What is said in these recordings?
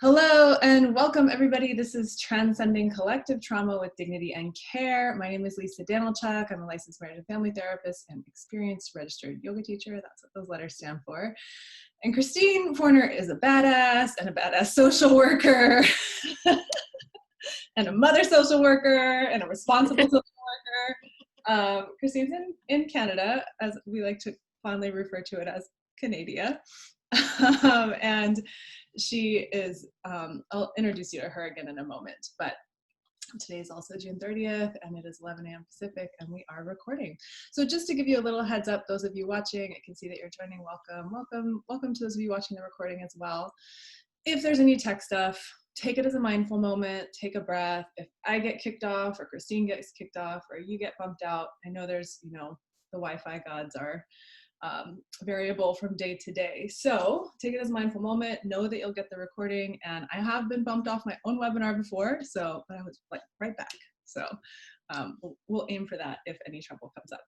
Hello and welcome everybody. This is Transcending Collective Trauma with Dignity and Care. My name is Lisa Danylchuk. I'm a licensed marriage and family therapist and experienced registered yoga teacher. That's what those letters stand for. And Christine Forner is a badass and a badass social worker and a mother social worker and a responsible social worker. Christine's in Canada, as we like to fondly refer to it as Canada. And she is, I'll introduce you to her again in a moment, but today is also June 30th and it is 11 a.m. Pacific and we are recording. So just to give you a little heads up, those of you watching, I can see that you're joining. Welcome to those of you watching the recording as well. If there's any tech stuff, take it as a mindful moment, take a breath. If I get kicked off or Christine gets kicked off or you get bumped out, I know there's, the Wi-Fi gods are variable from day to day. So take it as a mindful moment, know that you'll get the recording, and I have been bumped off my own webinar before, but I was like right back. So we'll aim for that if any trouble comes up.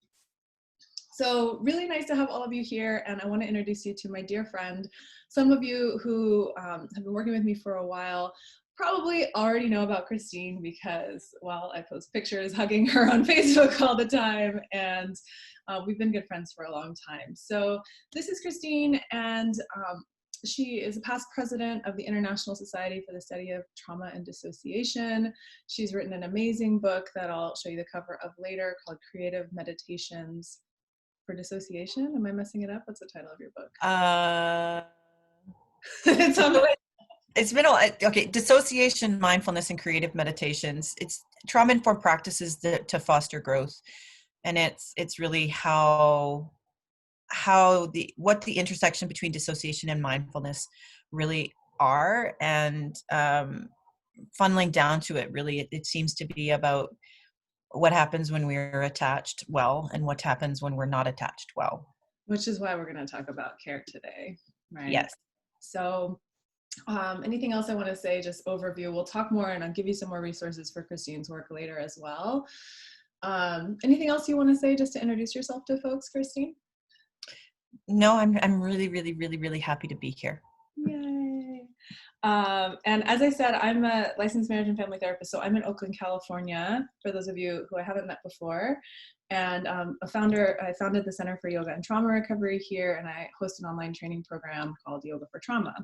So really nice to have all of you here, and I want to introduce you to my dear friend. Some of you who have been working with me for a while probably already know about Christine because, well, I post pictures hugging her on Facebook all the time, and we've been good friends for a long time. So this is Christine, and she is a past president of the International Society for the Study of Trauma and Dissociation. She's written an amazing book that I'll show you the cover of later called Creative Meditations for Dissociation. Am I messing it up? What's the title of your book? It's been okay. Dissociation, mindfulness, and creative meditations. It's trauma-informed practices to foster growth, and it's really what the intersection between dissociation and mindfulness really are, and funneling down to it. Really, it seems to be about what happens when we're attached well, and what happens when we're not attached well. Which is why we're going to talk about care today, right? Yes. So. Anything else I want to say, just overview, we'll talk more and I'll give you some more resources for Christine's work later as well. Anything else you want to say just to introduce yourself to folks, Christine? No, I'm really happy to be here. Yay. And as I said, I'm a licensed marriage and family therapist, so I'm in Oakland, California, for those of you who I haven't met before. And I founded the Center for Yoga and Trauma Recovery here, and I host an online training program called Yoga for Trauma.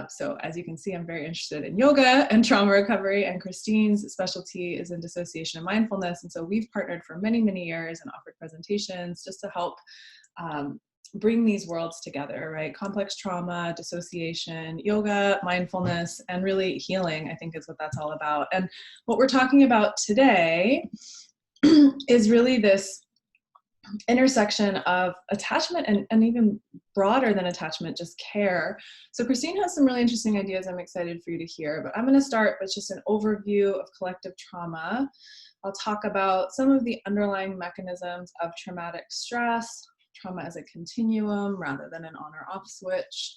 So as you can see, I'm very interested in yoga and trauma recovery, and Christine's specialty is in dissociation and mindfulness. And so we've partnered for many, many years and offered presentations just to help bring these worlds together, right? Complex trauma, dissociation, yoga, mindfulness, and really healing, I think is what that's all about. And what we're talking about today is really this intersection of attachment and even broader than attachment, just care. So Christine has some really interesting ideas I'm excited for you to hear, but I'm going to start with just an overview of collective trauma. I'll talk about some of the underlying mechanisms of traumatic stress, trauma as a continuum rather than an on or off switch.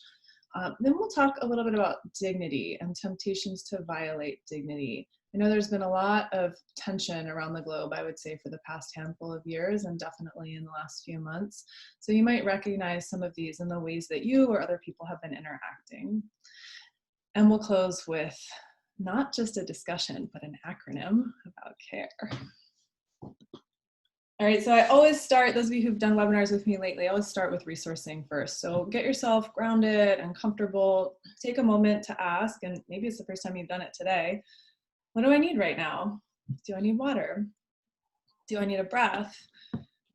Then we'll talk a little bit about dignity and temptations to violate dignity. I know there's been a lot of tension around the globe, I would say, for the past handful of years, and definitely in the last few months. So you might recognize some of these in the ways that you or other people have been interacting. And we'll close with not just a discussion, but an acronym about care. All right, so I always start, those of you who've done webinars with me lately, I always start with resourcing first. So get yourself grounded and comfortable. Take a moment to ask, and maybe it's the first time you've done it today, what do I need right now? Do I need water? Do I need a breath?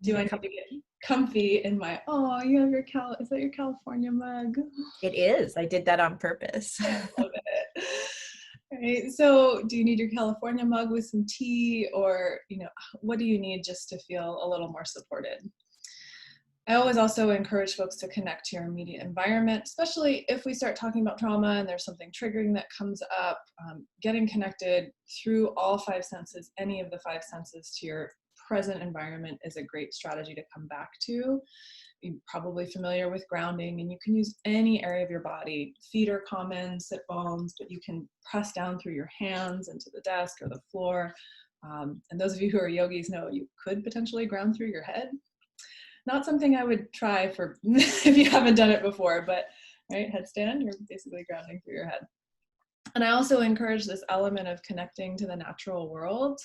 Do I need to get comfy in my, oh, you have your is that your California mug? It is. I did that on purpose. I love it. Right. So do you need your California mug with some tea, or, what do you need just to feel a little more supported? I always also encourage folks to connect to your immediate environment, especially if we start talking about trauma and there's something triggering that comes up. Getting connected through all five senses, any of the five senses, to your present environment is a great strategy to come back to. You're probably familiar with grounding, and you can use any area of your body. Feet are common, sit bones, but you can press down through your hands into the desk or the floor. And those of you who are yogis know you could potentially ground through your head. Not something I would try for if you haven't done it before, but right? Headstand, you're basically grounding through your head. And I also encourage this element of connecting to the natural world.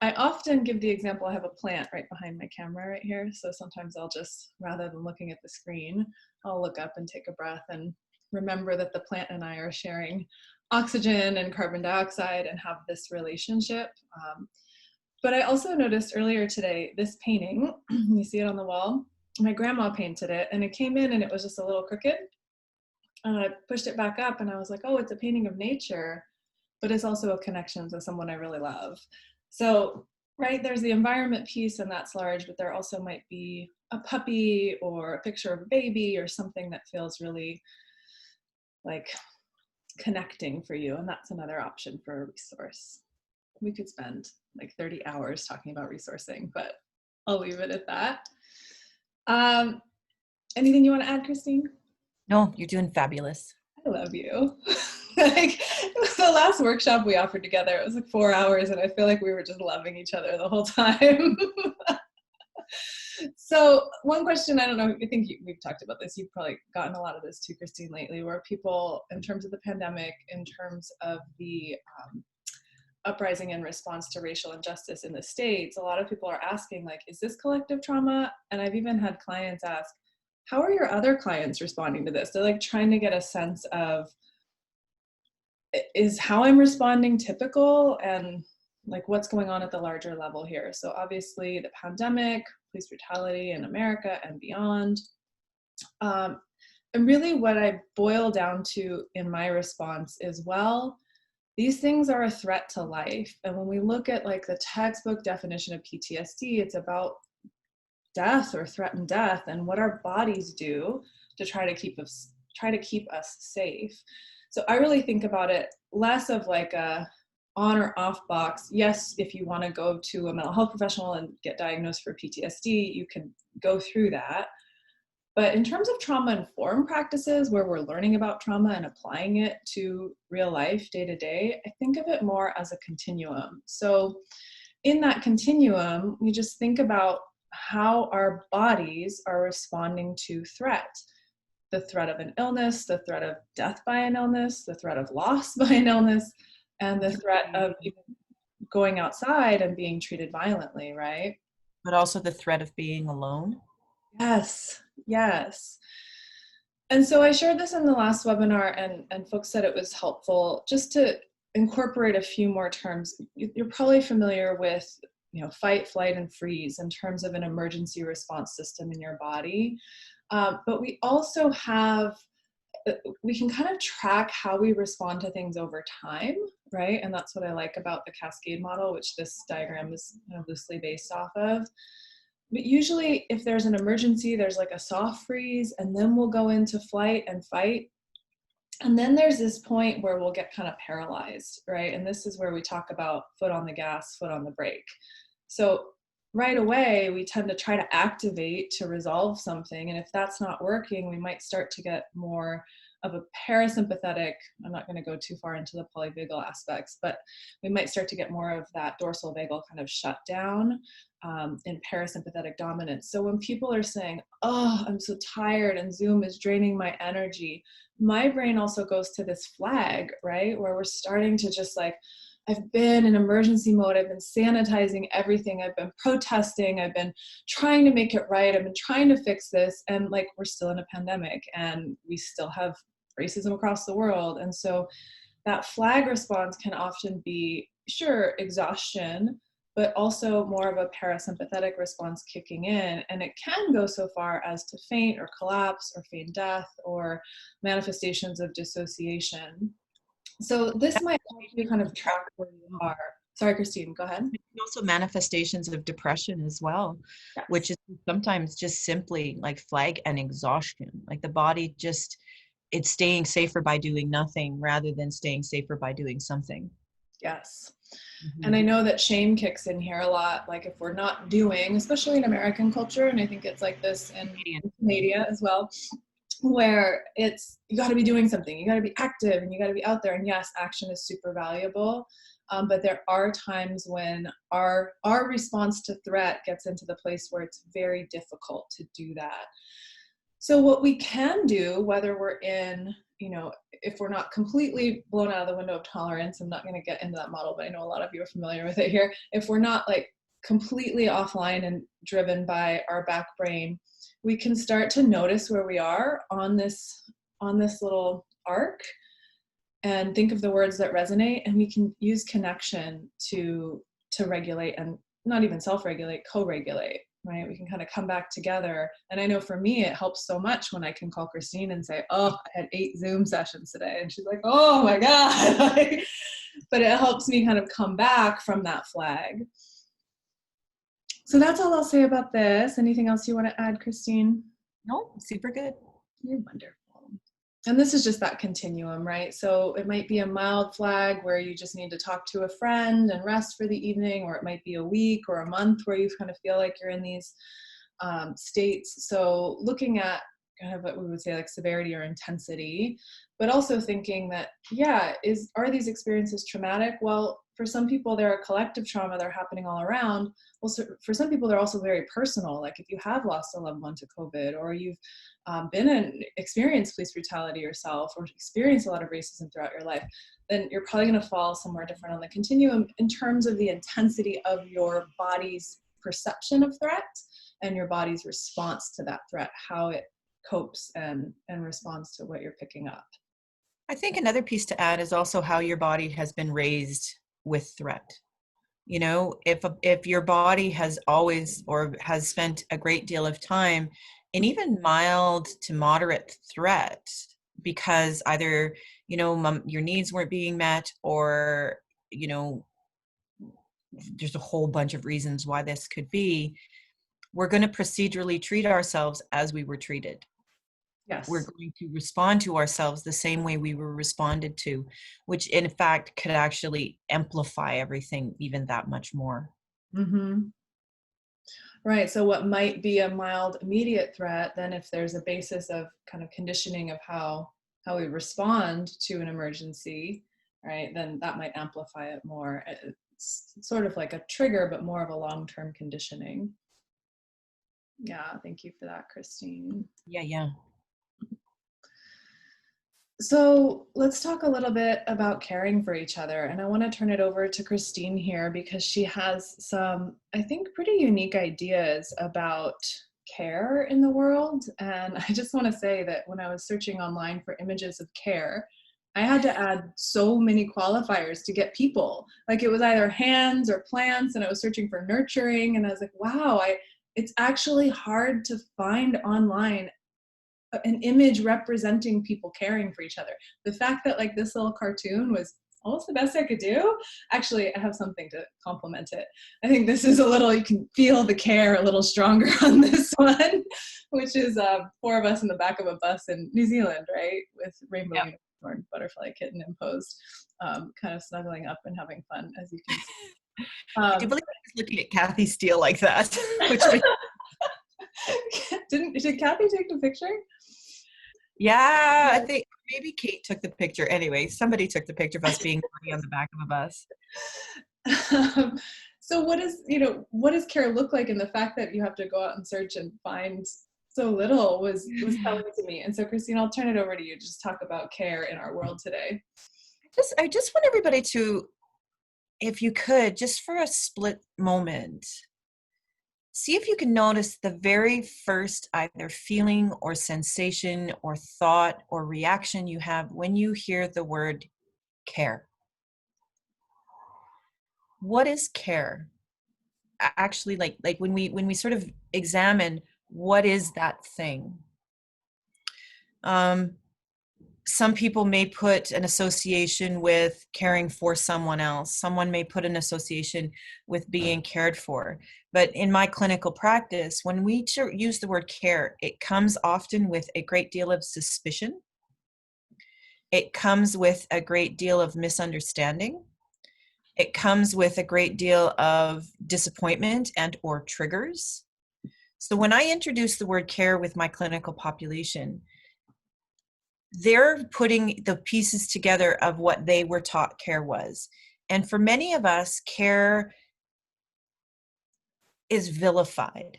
I often give the example, I have a plant right behind my camera right here. So sometimes I'll just, rather than looking at the screen, I'll look up and take a breath and remember that the plant and I are sharing oxygen and carbon dioxide and have this relationship. But I also noticed earlier today, this painting, you see it on the wall, my grandma painted it and it came in and it was just a little crooked. And I pushed it back up and I was like, oh, it's a painting of nature, but it's also a connection to someone I really love. So, right, there's the environment piece and that's large, but there also might be a puppy or a picture of a baby or something that feels really like connecting for you. And that's another option for a resource. We could spend like 30 hours talking about resourcing, but I'll leave it at that. Anything you want to add, Christine? No, you're doing fabulous. I love you. Like, it was the last workshop we offered together. It was like 4 hours and I feel like we were just loving each other the whole time. So one question, I don't know, I think we've talked about this. You've probably gotten a lot of this too, Christine, lately, where people, in terms of the pandemic, in terms of the uprising in response to racial injustice in the States, a lot of people are asking, like, is this collective trauma? And I've even had clients ask, how are your other clients responding to this? They're like trying to get a sense of, is how I'm responding typical, and like what's going on at the larger level here. So obviously the pandemic, police brutality in America and beyond. And really what I boil down to in my response is, well, these things are a threat to life. And when we look at like the textbook definition of PTSD, it's about death or threatened death and what our bodies do to try to keep us safe. So I really think about it less of like a on or off box. Yes, if you want to go to a mental health professional and get diagnosed for PTSD, you can go through that. But in terms of trauma-informed practices where we're learning about trauma and applying it to real life day to day, I think of it more as a continuum. So in that continuum, we just think about how our bodies are responding to threat. The threat of an illness, the threat of death by an illness, the threat of loss by an illness, and the threat of even going outside and being treated violently, right? But also the threat of being alone. Yes, yes. And so I shared this in the last webinar and folks said it was helpful just to incorporate a few more terms. You're probably familiar with, fight, flight, and freeze in terms of an emergency response system in your body. But we also we can kind of track how we respond to things over time, right? And that's what I like about the cascade model, which this diagram is loosely based off of. But usually if there's an emergency, there's like a soft freeze, and then we'll go into flight and fight. And then there's this point where we'll get kind of paralyzed, right? And this is where we talk about foot on the gas, foot on the brake. So right away, we tend to try to activate to resolve something. And if that's not working, we might start to get more of a parasympathetic, I'm not going to go too far into the polyvagal aspects, but we might start to get more of that dorsal vagal kind of shut down in parasympathetic dominance. So when people are saying, oh, I'm so tired and Zoom is draining my energy, my brain also goes to this flag, right? Where we're starting to just like, I've been in emergency mode. I've been sanitizing everything. I've been protesting. I've been trying to make it right. I've been trying to fix this. And like, we're still in a pandemic and we still have racism across the world. And so that flag response can often be, sure, exhaustion, but also more of a parasympathetic response kicking in. And it can go so far as to faint or collapse or feign death or manifestations of dissociation. So this might help you kind of track where you are. Sorry, Christine, go ahead. Also manifestations of depression as well, yes. Which is sometimes just simply like flag and exhaustion. Like the body just, it's staying safer by doing nothing rather than staying safer by doing something. Yes. Mm-hmm. And I know that shame kicks in here a lot. Like if we're not doing, especially in American culture, and I think it's like this in Canada as well, where it's, you got to be doing something, you got to be active and you got to be out there. And yes, action is super valuable. But there are times when our response to threat gets into the place where it's very difficult to do that. So what we can do, whether we're in, if we're not completely blown out of the window of tolerance, I'm not going to get into that model, but I know a lot of you are familiar with it here. If we're not like completely offline and driven by our back brain, we can start to notice where we are on this little arc and think of the words that resonate, and we can use connection to regulate, and not even self-regulate, co-regulate, right? We can kind of come back together. And I know for me, it helps so much when I can call Christine and say, oh, I had 8 Zoom sessions today. And she's like, oh my God. But it helps me kind of come back from that flag. So that's all I'll say about this. Anything else you want to add, Christine? No, super good. You're wonderful. And this is just that continuum, right? So it might be a mild flag where you just need to talk to a friend and rest for the evening, or it might be a week or a month where you kind of feel like you're in these states. So looking at kind of what we would say like severity or intensity, but also thinking that, are these experiences traumatic? Well, for some people, they're a collective trauma. They're happening all around. Well, so for some people, they're also very personal. Like if you have lost a loved one to COVID, or you've experienced police brutality yourself, or experienced a lot of racism throughout your life, then you're probably going to fall somewhere different on the continuum in terms of the intensity of your body's perception of threat and your body's response to that threat, how it copes and responds to what you're picking up. I think another piece to add is also how your body has been raised with threat. If your body has always or has spent a great deal of time in even mild to moderate threat, because either your needs weren't being met, or there's a whole bunch of reasons why this could be, we're going to procedurally treat ourselves as we were treated. Yes. We're going to respond to ourselves the same way we were responded to, which in fact could actually amplify everything even that much more. Mm-hmm. Right. So what might be a mild immediate threat, then if there's a basis of kind of conditioning of how we respond to an emergency, right, then that might amplify it more. It's sort of like a trigger, but more of a long-term conditioning. Yeah. Thank you for that, Christine. Yeah. So let's talk a little bit about caring for each other. And I want to turn it over to Christine here because she has some, I think, pretty unique ideas about care in the world. And I just want to say that when I was searching online for images of care, I had to add so many qualifiers to get people. Like it was either hands or plants, and I was searching for nurturing. And I was like, wow, it's actually hard to find online an image representing people caring for each other. The fact that like this little cartoon was almost the best I could do. Actually, I have something to compliment it. I think this is you can feel the care a little stronger on this one, which is 4 of us in the back of a bus in New Zealand, right? With rainbow unicorn, butterfly kitten imposed, kind of snuggling up and having fun, as you can see. I do believe I was looking at Kathy Steele like that. Did Kathy take the picture? Yeah, I think maybe Kate took the picture. Anyway, somebody took the picture of us being on the back of a bus. So what does care look like? And the fact that you have to go out and search and find so little was telling to me. And so Christine, I'll turn it over to you to just talk about care in our world today. I just want everybody to, if you could, just for a split moment, see if you can notice the very first either feeling or sensation or thought or reaction you have when you hear the word care. What is care? Actually, like when we sort of examine what is that thing. Some people may put an association with caring for someone else. Someone may put an association with being cared for. But in my clinical practice, when we use the word care, it comes often with a great deal of suspicion. It comes with a great deal of misunderstanding. It comes with a great deal of disappointment and or triggers. So when I introduce the word care with my clinical population, they're putting the pieces together of what they were taught care was. And for many of us, care is vilified.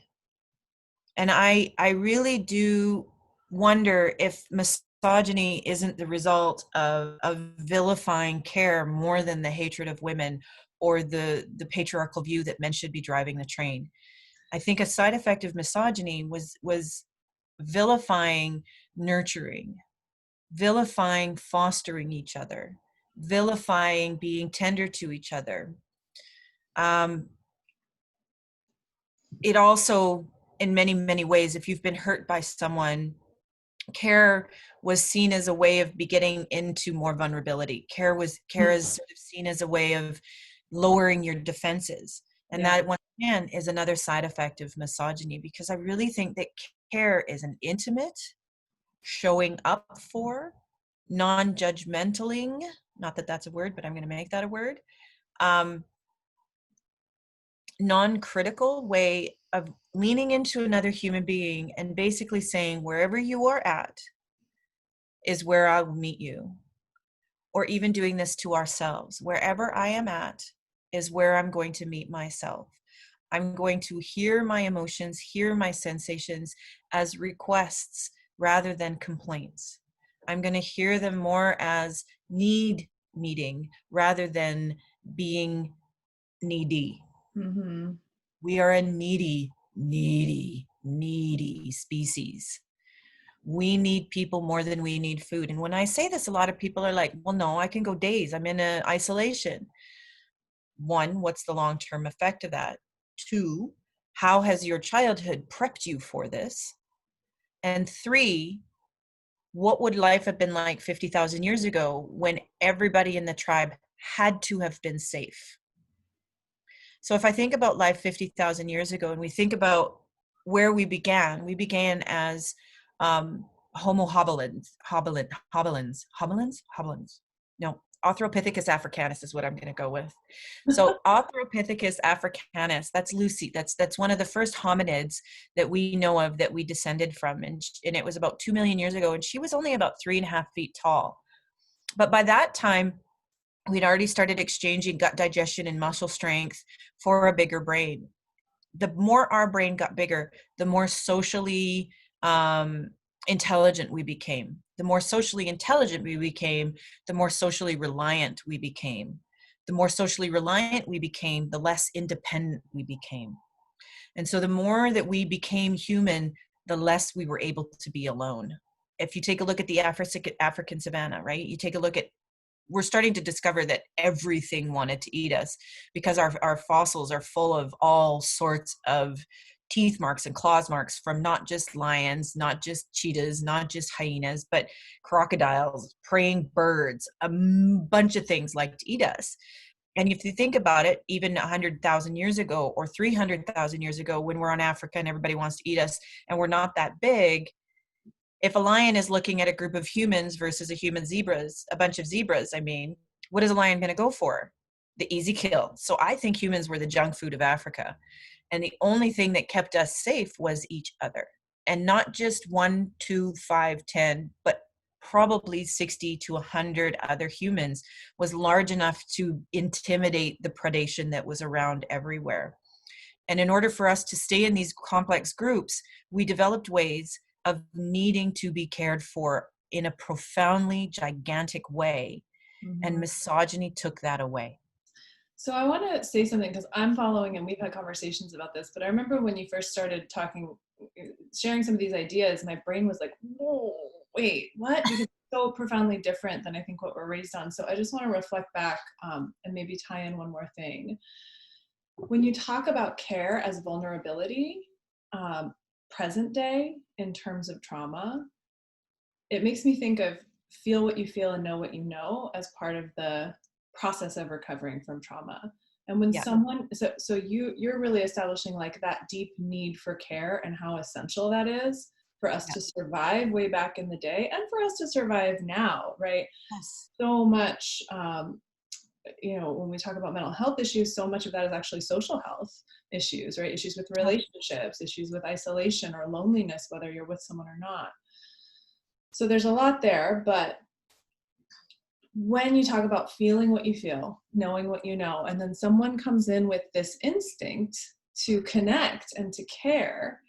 And I really do wonder if misogyny isn't the result of vilifying care more than the hatred of women or the patriarchal view that men should be driving the train. I think a side effect of misogyny was vilifying nurturing, vilifying fostering each other, vilifying being tender to each other. It also, in many, many ways, if you've been hurt by someone, care was seen as a way of getting into more vulnerability. Care is sort of seen as a way of lowering your defenses. And that, once again, is another side effect of misogyny, because I really think that care is an intimate, showing up for, non-judgmentaling, not that that's a word, but I'm going to make that a word, non-critical way of leaning into another human being and basically saying, wherever you are at is where I will meet you. Or even doing this to ourselves, wherever I am at is where I'm going to meet myself. I'm going to hear my emotions, hear my sensations as requests rather than complaints. I'm going to hear them more as need meeting rather than being needy. Mm-hmm. We are a needy species. We need people more than we need food. And when I say this, a lot of people are like, well, no, I can go days. I'm in isolation. One, what's the long-term effect of that? Two, how has your childhood prepped you for this? And three, what would life have been like 50,000 years ago when everybody in the tribe had to have been safe? So if I think about life 50,000 years ago, and we think about where we began as Homo habilins. No, Australopithecus africanus is what I'm going to go with. So Australopithecus africanus, that's Lucy. That's one of the first hominids that we know of that we descended from. And it was about 2 million years ago. And she was only about 3.5 feet tall. But by that time, we'd already started exchanging gut digestion and muscle strength for a bigger brain. The more our brain got bigger, the more socially intelligent we became. The more socially intelligent we became, the more socially reliant we became. The more socially reliant we became, the less independent we became. And so the more that we became human, the less we were able to be alone. If you take a look at the African savannah, right? You take a look at, we're starting to discover that everything wanted to eat us because our fossils are full of all sorts of teeth marks and claws marks from not just lions, not just cheetahs, not just hyenas, but crocodiles, praying birds, a bunch of things like to eat us. And if you think about it, even 100,000 years ago or 300,000 years ago, when we're on Africa and everybody wants to eat us and we're not that big, if a lion is looking at a group of humans versus a bunch of zebras, what is a lion going to go for? The easy kill. So I think humans were the junk food of Africa. And the only thing that kept us safe was each other. And not just 1, 2, 5, 10, but probably 60 to 100 other humans was large enough to intimidate the predation that was around everywhere. And in order for us to stay in these complex groups, we developed ways of needing to be cared for in a profoundly gigantic way. Mm-hmm. And misogyny took that away. So I want to say something because I'm following and we've had conversations about this, but I remember when you first started sharing some of these ideas, my brain was like, whoa, wait, what? Because it's so profoundly different than I think what we're raised on. So I just want to reflect back and maybe tie in one more thing. When you talk about care as vulnerability, present day in terms of trauma, it makes me think of feel what you feel and know what you know as part of the process of recovering from trauma. And when someone, so you're really establishing like that deep need for care and how essential that is for us to survive way back in the day and for us to survive now, right? Yes. So much, when we talk about mental health issues, so much of that is actually social health issues, right? Issues with relationships, issues with isolation or loneliness, whether you're with someone or not. So there's a lot there, but when you talk about feeling what you feel, knowing what you know, and then someone comes in with this instinct to connect and to care,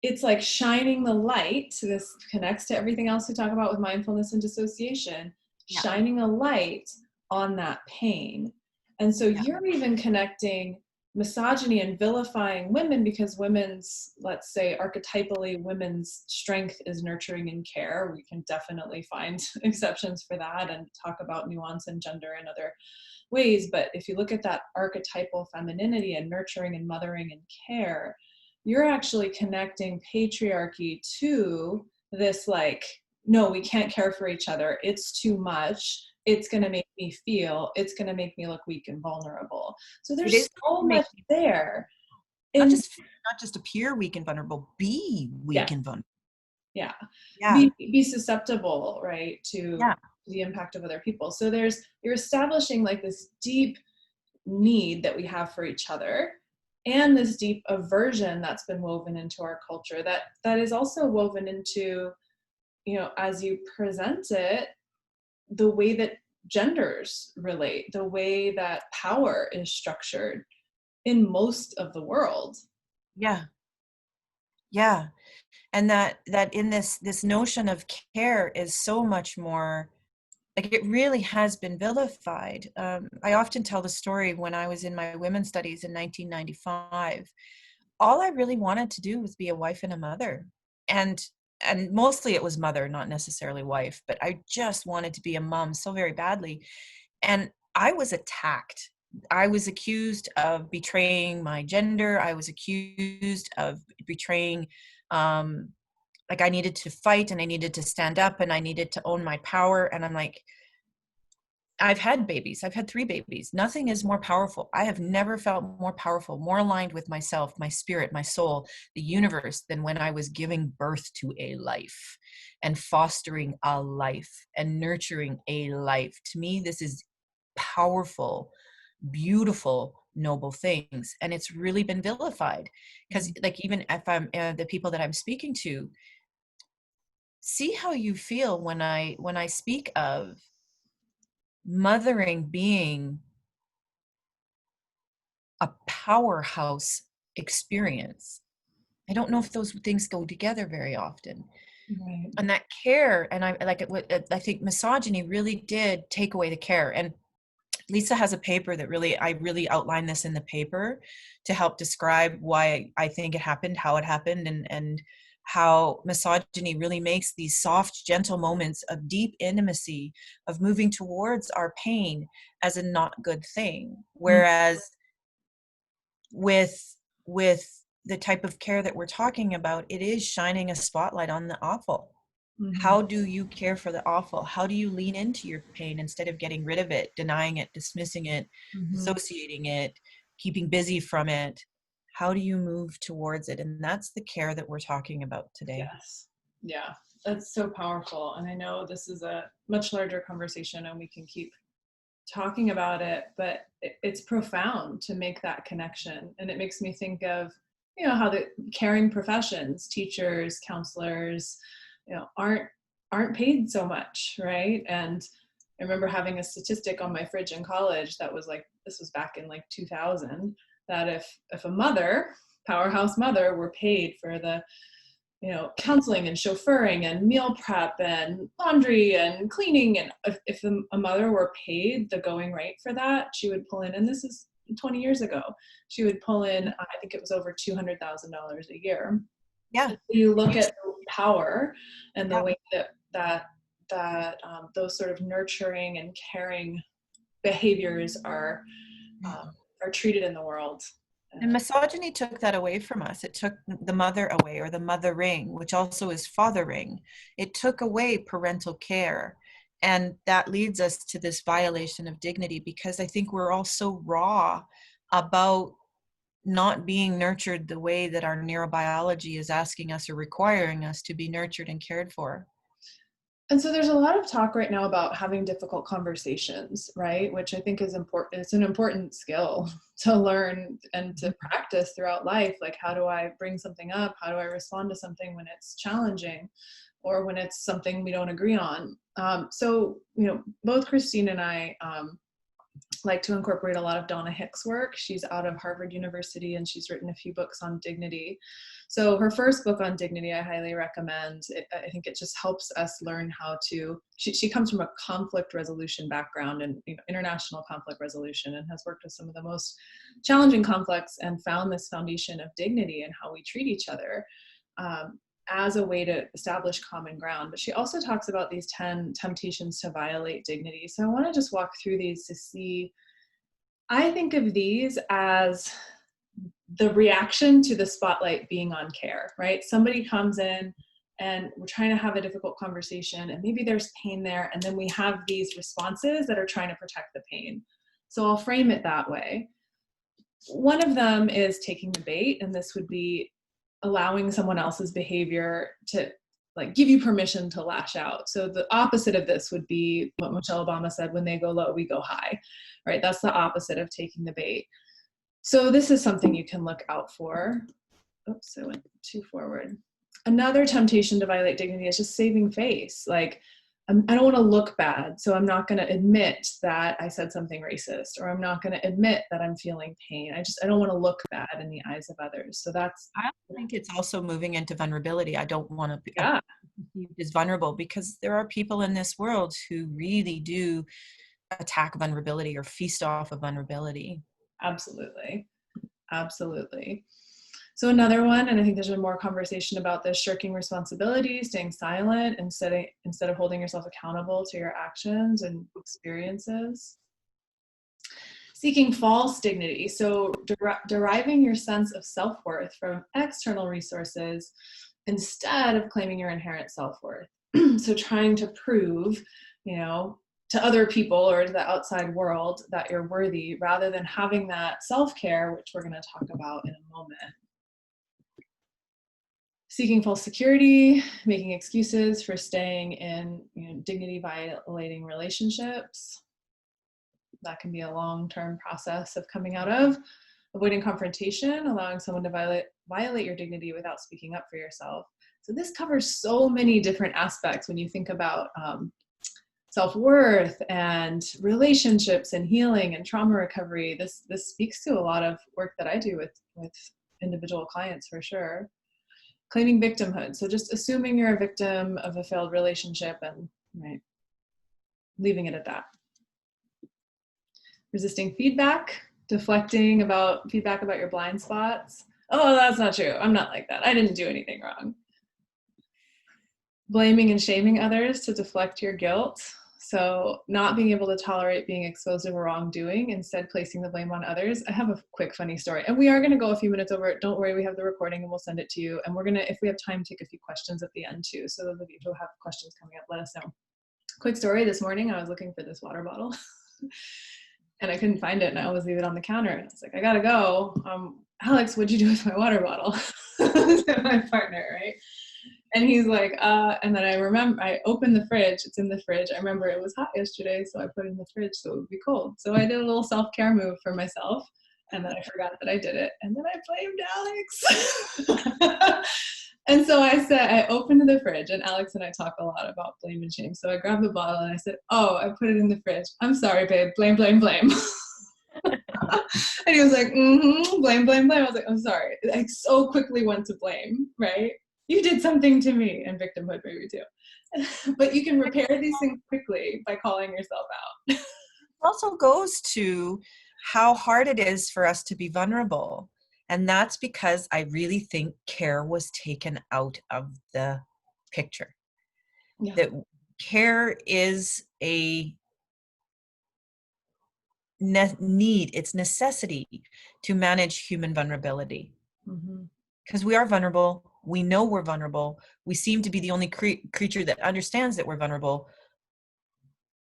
it's like shining the light. This connects to everything else we talk about with mindfulness and dissociation, Yeah. shining a light on that pain. And so Yeah. you're even connecting misogyny and vilifying women because women's, let's say archetypally, women's strength is nurturing and care. We can definitely find exceptions for that and talk about nuance and gender and other ways. But if you look at that archetypal femininity and nurturing and mothering and care, you're actually connecting patriarchy to this, like, no, we can't care for each other. It's too much. It's going to make me feel, it's going to make me look weak and vulnerable. So It there's is so to make much you there. not In, just appear weak and vulnerable, be yeah, weak and vulnerable. yeah. Yeah. Be susceptible, right, to Yeah. the impact of other people. So you're establishing like this deep need that we have for each other, and this deep aversion that's been woven into our culture that is also woven into, as you present it, the way that genders relate, the way that power is structured in most of the world. Yeah. Yeah. And that in this notion of care is so much more, like, it really has been vilified. I often tell the story when I was in my women's studies in 1995. All I really wanted to do was be a wife and a mother, and mostly it was mother, not necessarily wife, but I just wanted to be a mom so very badly. And I was attacked. I was accused of betraying my gender. I was accused of betraying, um, like, I needed to fight and I needed to stand up and I needed to own my power. And I'm like, I've had babies. I've had 3 babies. Nothing is more powerful. I have never felt more powerful, more aligned with myself, my spirit, my soul, the universe, than when I was giving birth to a life and fostering a life and nurturing a life. To me, this is powerful, beautiful, noble things. And it's really been vilified because, like, even if I'm the people that I'm speaking to, see how you feel when I speak of mothering being a powerhouse experience. I don't know if those things go together very often. Right. And that care, and I like it. I think misogyny really did take away the care. And Lisa has a paper that I really outline this in the paper to help describe why I think it happened, how it happened, and how misogyny really makes these soft, gentle moments of deep intimacy, of moving towards our pain, as a not good thing. Whereas with the type of care that we're talking about, it is shining a spotlight on the awful. Mm-hmm. How do you care for the awful? How do you lean into your pain instead of getting rid of it, denying it, dismissing it, Mm-hmm. dissociating it, keeping busy from it? How do you move towards it? And that's the care that we're talking about today. Yes. Yeah. That's so powerful. And I know this is a much larger conversation and we can keep talking about it, but it's profound to make that connection. And it makes me think of, how the caring professions, teachers, counselors, aren't paid so much, right? And I remember having a statistic on my fridge in college that was like, this was back in like 2000, that if a mother, powerhouse mother, were paid for the counseling and chauffeuring and meal prep and laundry and cleaning, and if a mother were paid the going rate for that, she would pull in, and this is 20 years ago, she would pull in, I think it was over $200,000 a year. Yeah. You look at the power and the Yeah. way that those sort of nurturing and caring behaviors are treated in the world. And misogyny took that away from us. It took the mother away, or the mothering, which also is fathering. It took away parental care. And that leads us to this violation of dignity, because I think we're all so raw about not being nurtured the way that our neurobiology is asking us or requiring us to be nurtured and cared for. And so there's a lot of talk right now about having difficult conversations, right? Which I think is important. It's an important skill to learn and to practice throughout life. Like, how do I bring something up? How do I respond to something when it's challenging or when it's something we don't agree on? So, both Christine and I like to incorporate a lot of Donna Hicks' work. She's out of Harvard University and she's written a few books on dignity. So her first book on dignity, I highly recommend. I think it just helps us learn how to, she comes from a conflict resolution background and international conflict resolution, and has worked with some of the most challenging conflicts and found this foundation of dignity and how we treat each other. As a way to establish common ground. But she also talks about these 10 temptations to violate dignity. So I want to just walk through these to see, I think of these as the reaction to the spotlight being on care, right? Somebody comes in and we're trying to have a difficult conversation and maybe there's pain there, and then we have these responses that are trying to protect the pain. So I'll frame it that way. One of them is taking the bait, and this would be allowing someone else's behavior to like give you permission to lash out. So the opposite of this would be what Michelle Obama said, when they go low, we go high, right? That's the opposite of taking the bait. So this is something you can look out for. Oops, I went too forward. Another temptation to violate dignity is just saving face. Like, I don't want to look bad, so I'm not going to admit that I said something racist, or I'm not going to admit that I'm feeling pain. I don't want to look bad in the eyes of others. So that's, I think it's also moving into vulnerability. I don't want to be perceived as vulnerable, because there are people in this world who really do attack vulnerability or feast off of vulnerability. Absolutely. Absolutely. So another one, and I think there's been more conversation about this, shirking responsibility, staying silent instead of holding yourself accountable to your actions and experiences. Seeking false dignity, so deriving your sense of self-worth from external resources instead of claiming your inherent self-worth. So trying to prove, to other people or to the outside world that you're worthy, rather than having that self-care, which we're going to talk about in a moment. Seeking false security, making excuses for staying in dignity violating relationships. That can be a long-term process of coming out of. Avoiding confrontation, allowing someone to violate your dignity without speaking up for yourself. So this covers so many different aspects when you think about self-worth and relationships and healing and trauma recovery. This speaks to a lot of work that I do with individual clients, for sure. Claiming victimhood, so just assuming you're a victim of a failed relationship and leaving it at that. Resisting feedback, deflecting about feedback about your blind spots. Oh, that's not true. I'm not like that. I didn't do anything wrong. Blaming and shaming others to deflect your guilt. So not being able to tolerate being exposed to wrongdoing, instead placing the blame on others. I have a quick funny story, and we are going to go a few minutes over it. Don't worry, we have the recording and we'll send it to you. And we're going to, if we have time, take a few questions at the end too. So those of you who have questions coming up, let us know. Quick story, this morning I was looking for this water bottle and I couldn't find it, and I always leave it on the counter. And I was like, I gotta go. Alex, what'd you do with my water bottle? My partner, right? And he's like, and then I opened the fridge, it's in the fridge. I remember it was hot yesterday, so I put it in the fridge so it would be cold. So I did a little self-care move for myself, and then I forgot that I did it. And then I blamed Alex. And so I opened the fridge, and Alex and I talk a lot about blame and shame. So I grabbed the bottle and I said, oh, I put it in the fridge. I'm sorry, babe, blame, blame, blame. And he was like, blame, blame, blame. I was like, I'm sorry. I so quickly went to blame, right? You did something to me, and victimhood maybe too. But you can repair these things quickly by calling yourself out. It also goes to how hard it is for us to be vulnerable. And that's because I really think care was taken out of the picture. Yeah. That care is a need, it's necessity to manage human vulnerability. Because we are vulnerable. We know we're vulnerable. We seem to be the only creature that understands that we're vulnerable.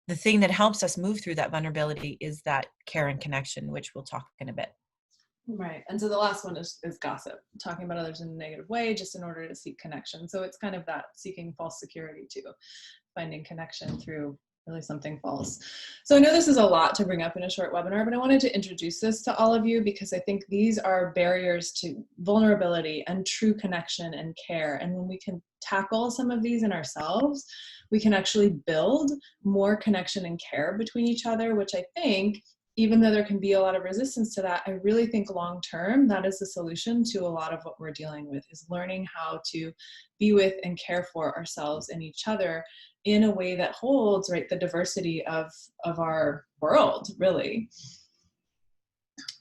The thing that helps us move through that vulnerability is that care and connection, which we'll talk in a bit. Right. And so the last one is gossip, talking about others in a negative way, just in order to seek connection. So it's kind of that seeking false security too, finding connection through really something false. So I know this is a lot to bring up in a short webinar, but I wanted to introduce this to all of you because I think these are barriers to vulnerability and true connection and care. And when we can tackle some of these in ourselves, we can actually build more connection and care between each other, which I think, even though there can be a lot of resistance to that, I really think long term, that is the solution to a lot of what we're dealing with, is learning how to be with and care for ourselves and each other in a way that holds, right, the diversity of our world, really.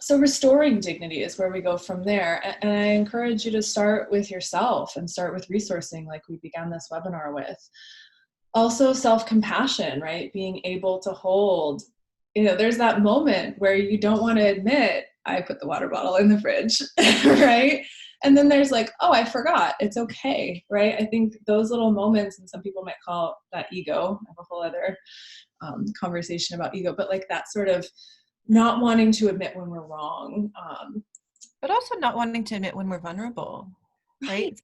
So restoring dignity is where we go from there. And I encourage you to start with yourself and start with resourcing like we began this webinar with. Also self-compassion, right? Being able to hold, there's that moment where you don't want to admit, I put the water bottle in the fridge, right? And then there's like, oh, I forgot. It's okay, right? I think those little moments, and some people might call that ego. I have a whole other conversation about ego, but like that sort of not wanting to admit when we're wrong. But also not wanting to admit when we're vulnerable, right?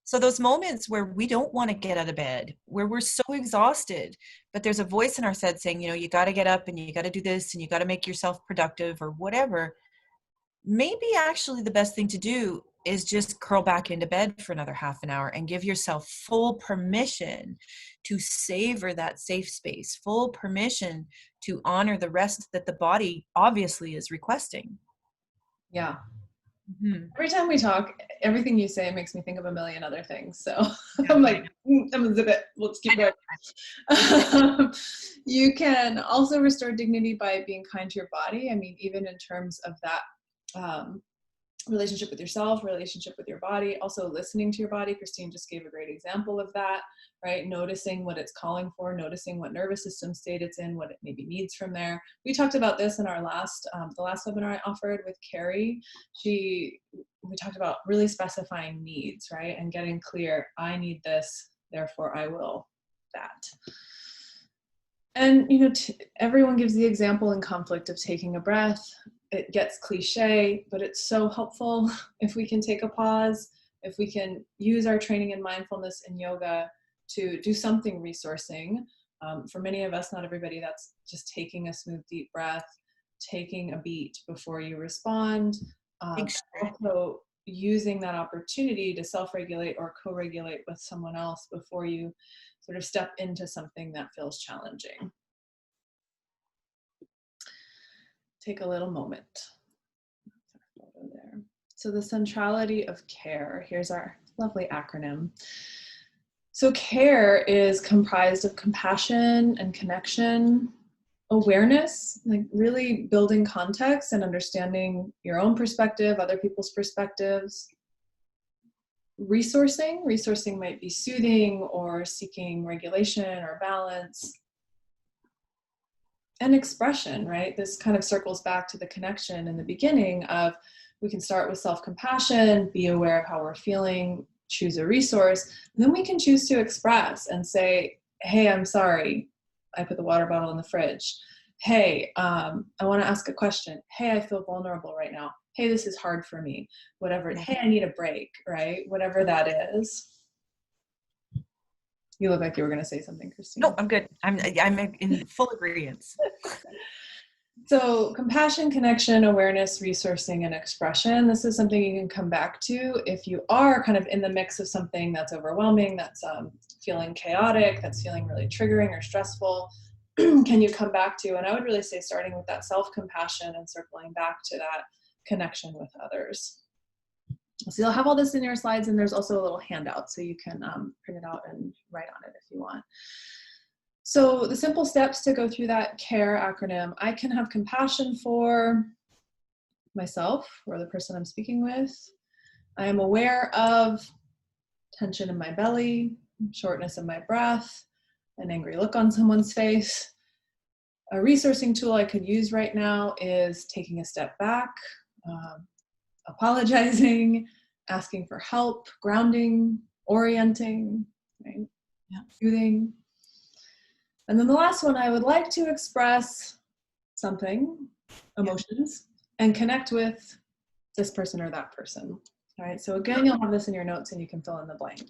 So those moments where we don't want to get out of bed, where we're so exhausted, but there's a voice in our head saying, you got to get up and you got to do this and you got to make yourself productive or whatever. Maybe actually the best thing to do is just curl back into bed for another half an hour and give yourself full permission to savor that safe space, full permission to honor the rest that the body obviously is requesting. Yeah. Mm-hmm. Every time we talk, everything you say makes me think of a million other things. So I'm like, I'm gonna zip it. Let's keep going. You can also restore dignity by being kind to your body. I mean, even in terms of that relationship with yourself, relationship with your body, also listening to your body. Christine just gave a great example of that, right? Noticing what it's calling for, noticing what nervous system state it's in, what it maybe needs from there. We talked about this in our the last webinar I offered with Carrie. We talked about really specifying needs, right? And getting clear, I need this, therefore I will that. And, everyone gives the example in conflict of taking a breath. It gets cliche, but it's so helpful if we can take a pause, if we can use our training in mindfulness and yoga to do something resourcing. For many of us, not everybody, that's just taking a smooth, deep breath, taking a beat before you respond. Also using that opportunity to self-regulate or co-regulate with someone else before you sort of step into something that feels challenging. Take a little moment. There. So the centrality of CARE, here's our lovely acronym. So CARE is comprised of compassion and connection, awareness, like really building context and understanding your own perspective, other people's perspectives. Resourcing might be soothing or seeking regulation or balance. And expression, right? This kind of circles back to the connection in the beginning of, we can start with self-compassion, be aware of how we're feeling, choose a resource, and then we can choose to express and say, hey, I'm sorry, I put the water bottle in the fridge. Hey, I want to ask a question. Hey, I feel vulnerable right now. Hey, this is hard for me. Whatever. Hey, I need a break, right? Whatever that is. You look like you were going to say something, Christine. No, I'm good. I'm in full agreement. So compassion, connection, awareness, resourcing, and expression. This is something you can come back to if you are kind of in the mix of something that's overwhelming, that's feeling chaotic, that's feeling really triggering or stressful. Can you come back to? And I would really say starting with that self-compassion and circling back to that connection with others. So you'll have all this in your slides, and there's also a little handout so you can print it out and write on it if you want. So the simple steps to go through that CARE acronym: I can have compassion for myself or the person I'm speaking with. I am aware of tension in my belly, shortness of my breath, an angry look on someone's face. A resourcing tool I could use right now is taking a step back, apologizing, asking for help, grounding, orienting, right? Yeah. Soothing. And then the last one, I would like to express something, emotions, and connect with this person or that person. All right, so again, you'll have this in your notes and you can fill in the blank.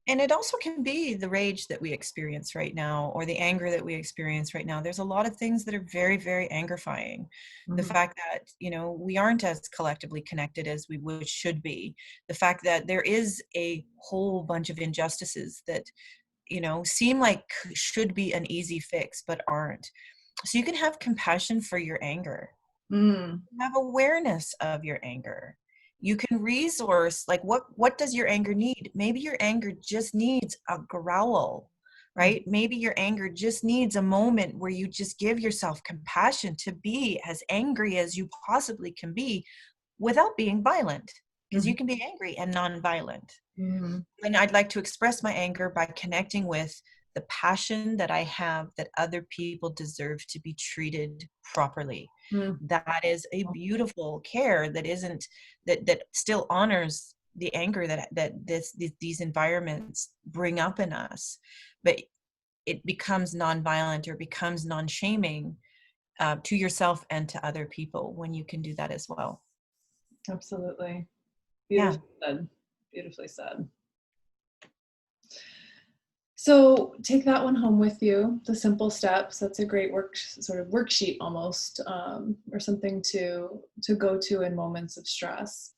And it also can be the rage that we experience right now, or the anger that we experience right now. There's a lot of things that are very, very angerifying. The Mhm. fact that, we aren't as collectively connected as we should be. The fact that there is a whole bunch of injustices that, seem like should be an easy fix, but aren't. So you can have compassion for your anger, Mm. have awareness of your anger. You can resource, like, what does your anger need? Maybe your anger just needs a growl, Mm. right? Maybe your anger just needs a moment where you just give yourself compassion to be as angry as you possibly can be without being violent, because Mhm. you can be angry and non-violent. Mhm. And I'd like to express my anger by connecting with the passion that I have, that other people deserve to be treated properly. Mm. That is a beautiful care that isn't, that still honors the anger these environments bring up in us, but it becomes non-violent or becomes non-shaming, to yourself and to other people, when you can do that as well. Absolutely. Yeah. Beautifully said. Beautifully said. So take that one home with you, the simple steps. That's a great sort of worksheet almost, or something to go to in moments of stress.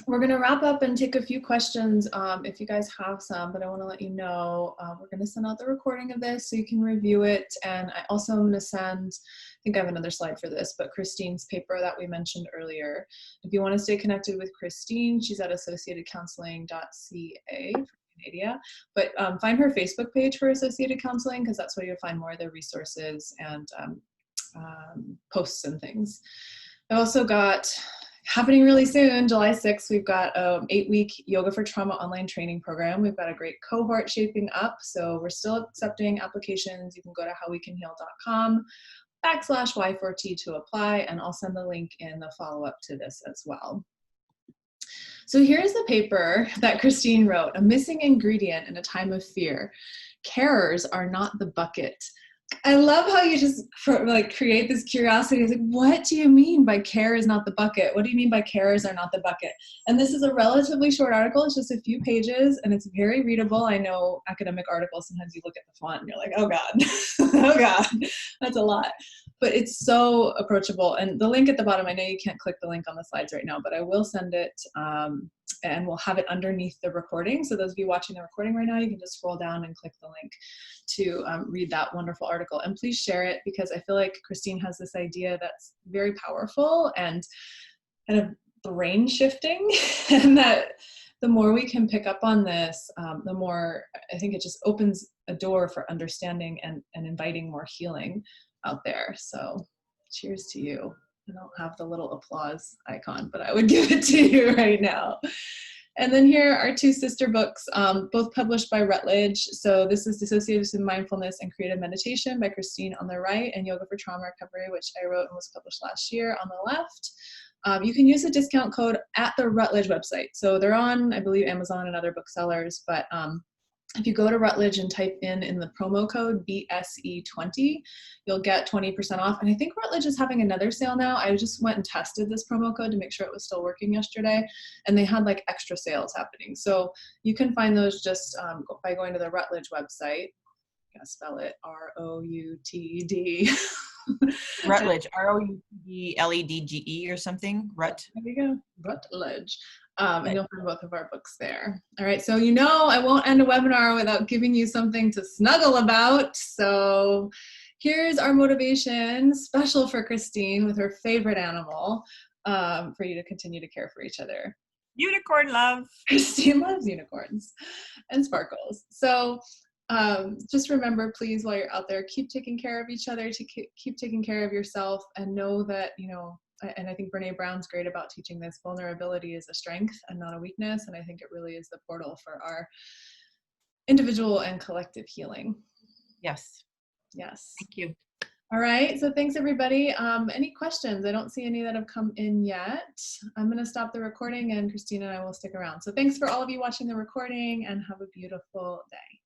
We're going to wrap up and take a few questions, if you guys have some, but I want to let you know, we're going to send out the recording of this so you can review it. And I also am going to send, I think I have another slide for this, but Christine's paper that we mentioned earlier. If you want to stay connected with Christine, she's at associatedcounseling.ca for Canada, but find her Facebook page for Associated Counseling, because that's where you'll find more of the resources and posts and things. I also got, happening really soon, July 6th, we've got an 8-week Yoga for Trauma online training program. We've got a great cohort shaping up, so we're still accepting applications. You can go to howwecanheal.com/Y4T to apply, and I'll send the link in the follow-up to this as well. So here's the paper that Christine wrote, A Missing Ingredient in a Time of Fear. Carers are not the bucket. I love how you just create this curiosity. It's like, what do you mean by care is not the bucket? What do you mean by carers are not the bucket? And this is a relatively short article. It's just a few pages and it's very readable. I know academic articles, sometimes you look at the font and you're like, oh God, oh God, that's a lot. But it's so approachable. And the link at the bottom, I know you can't click the link on the slides right now, but I will send it, and we'll have it underneath the recording. So those of you watching the recording right now, you can just scroll down and click the link to read that wonderful article. And please share it, because I feel like Christine has this idea that's very powerful and kind of brain shifting, and that the more we can pick up on this, the more I think it just opens a door for understanding and inviting more healing out there. So cheers to you. I don't have the little applause icon, but I would give it to you right now. And then here are 2 sister books, both published by Routledge. So this is Dissociative Mindfulness and Creative Meditation by Christine on the right, and Yoga for Trauma Recovery, which I wrote and was published last year, on the left. You can use the discount code at the Routledge website. So they're on, I believe, Amazon and other booksellers, but if you go to Routledge and type in the promo code BSE20, you'll get 20% off. And I think Routledge is having another sale now. I just went and tested this promo code to make sure it was still working yesterday, and they had like extra sales happening. So you can find those just by going to the Routledge website. I'm gonna spell it ROUTD. Routledge, ROUTLEDGE or something. Rut. There you go, Routledge. And you'll find both of our books there. All right, so I won't end a webinar without giving you something to snuggle about. So here's our motivation, special for Christine with her favorite animal, for you to continue to care for each other. Unicorn love. Christine loves unicorns and sparkles. So just remember, please, while you're out there, keep taking care of each other, to keep taking care of yourself, and know that, and I think Brene Brown's great about teaching this, vulnerability is a strength and not a weakness. And I think it really is the portal for our individual and collective healing. Yes. Yes. Thank you. All right. So thanks, everybody. Any questions? I don't see any that have come in yet. I'm going to stop the recording, and Christine and I will stick around. So thanks for all of you watching the recording, and have a beautiful day.